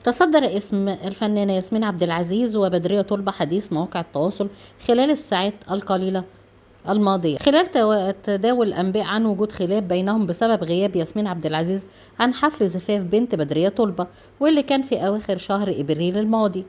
تصدر اسم الفنانة ياسمين عبد العزيز وبدرية طلبة حديث مواقع التواصل خلال الساعات القليلة الماضية، خلال تداول الأنباء عن وجود خلاف بينهم بسبب غياب ياسمين عبد العزيز عن حفل زفاف بنت بدرية طلبة، واللي كان في أواخر شهر إبريل الماضي.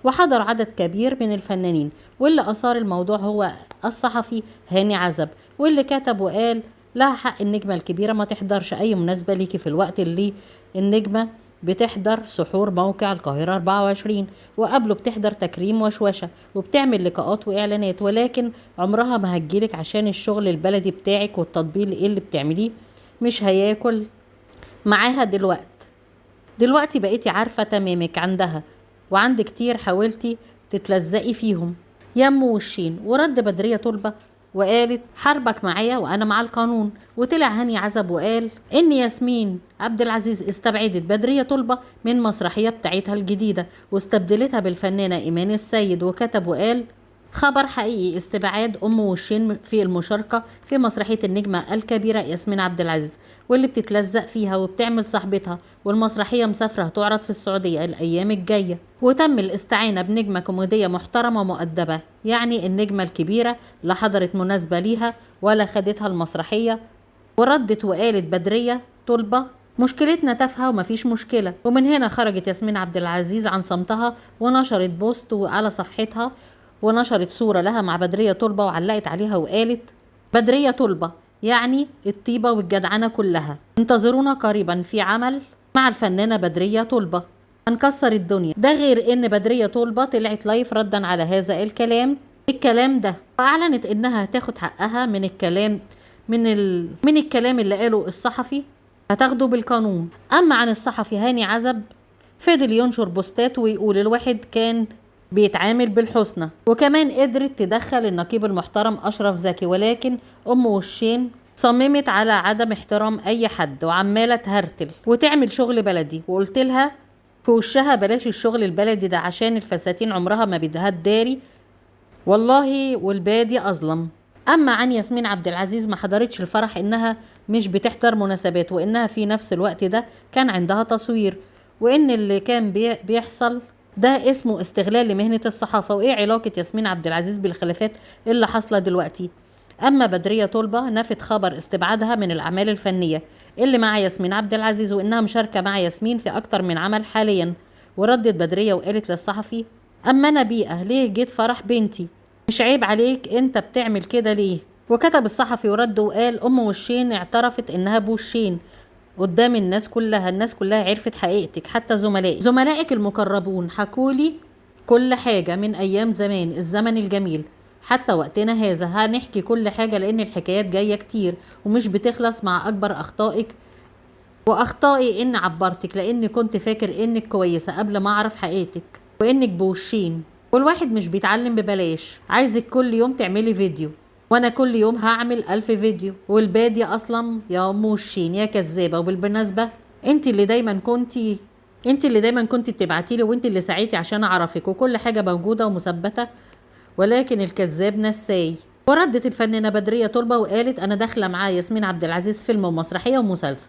وحضر عدد كبير من الفنانين، واللي أثار الموضوع هو الصحفي هاني عزب، واللي كتب وقال لها حق النجمة الكبيرة ما تحضرش أي مناسبة ليكي في الوقت اللي النجمة بتحضر سحور موقع القاهرة 24، وقبله بتحضر تكريم وشوشة وبتعمل لقاءات وإعلانات، ولكن عمرها ما هتجيلك عشان الشغل البلدي بتاعك والتطبيل اللي بتعمليه مش هياكل معاها. دلوقتي بقيتي عارفة تمامك عندها، وعند كتير حاولتي تتلزقي فيهم يا ام وشين. ورد بدرية طلبة وقالت حربك معايا وانا مع القانون. وطلع هاني عزب وقال ان ياسمين عبد العزيز استبعدت بدرية طلبة من مسرحية بتاعتها الجديدة واستبدلتها بالفنانة ايمان السيد، وكتب وقال خبر حقيقي استبعاد ام وشين في المشاركة في مسرحية النجمة الكبيرة ياسمين عبد العزيز، واللي بتتلزق فيها وبتعمل صاحبتها، والمسرحية مسافرة هتعرض في السعودية الأيام الجاية. وتم الاستعانة بنجمة كوميدية محترمة ومؤدبة، يعني النجمة الكبيرة لا حضرت مناسبة ليها ولا خدتها المسرحية. وردت وقالت بدرية طلبة مشكلتنا تافهة ومفيش مشكلة. ومن هنا خرجت ياسمين عبد العزيز عن صمتها ونشرت بوست على صفحتها، ونشرت صورة لها مع بدرية طلبة وعلقت عليها وقالت بدرية طلبة يعني الطيبة والجدعنة كلها، انتظرونا قريبا في عمل مع الفنانة بدرية طلبة هنكسر الدنيا. ده غير ان بدرية طلبة طلعت لايف ردا على هذا الكلام ده، واعلنت انها هتاخد حقها من الكلام اللي قاله الصحفي هتاخده بالقانون. اما عن الصحفي هاني عزب فضل ينشر بوستات ويقول الواحد كان بيتعامل بالحسنى، وكمان قدرت تدخل النقيب المحترم أشرف زكي، ولكن أم وشين صممت على عدم احترام أي حد وعمالة تهرتل وتعمل شغل بلدي. وقلت لها في وشها بلاش الشغل البلدي ده عشان الفساتين عمرها ما بدها تداري والله، والبادي أظلم. أما عن ياسمين عبد العزيز ما حضرتش الفرح، إنها مش بتحضر مناسبات، وإنها في نفس الوقت ده كان عندها تصوير، وإن اللي كان بيحصل ده اسمه استغلال لمهنة الصحافة. وايه علاقة ياسمين عبد العزيز بالخلافات اللي حاصلة دلوقتي؟ اما بدرية طلبة نفت خبر استبعادها من الاعمال الفنية اللي مع ياسمين عبد العزيز، وانها مشاركة مع ياسمين في اكتر من عمل حاليا. وردت بدرية وقالت للصحفي اما انا بيئة ليه جيت فرح بنتي، مش عيب عليك انت بتعمل كده ليه؟ وكتب الصحفي ورد وقال ام وشين اعترفت انها بوشين قدام الناس كلها عرفت حقيقتك، حتى زملائك المقربون حكولي كل حاجة من أيام زمان، الزمن الجميل حتى وقتنا هذا. هنحكي كل حاجة لأن الحكايات جاية كتير ومش بتخلص مع أكبر أخطائك وأخطائي إن عبرتك، لأني كنت فاكر إنك كويسة قبل ما أعرف حقيقتك وإنك بوشين. والواحد مش بيتعلم ببلاش، عايزك كل يوم تعملي فيديو وانا كل يوم هعمل 1000 فيديو، والبادي اصلا يا ام وشين يا كذابه. وبالمناسبه انت اللي دايما كنت بتبعتيلي، وانت اللي سعيتي عشان اعرفك، وكل حاجه موجوده ومثبته، ولكن الكذاب نساي. وردت الفنانه بدريه طلبه وقالت انا داخله مع ياسمين عبد العزيز فيلم ومسرحيه ومسلسل.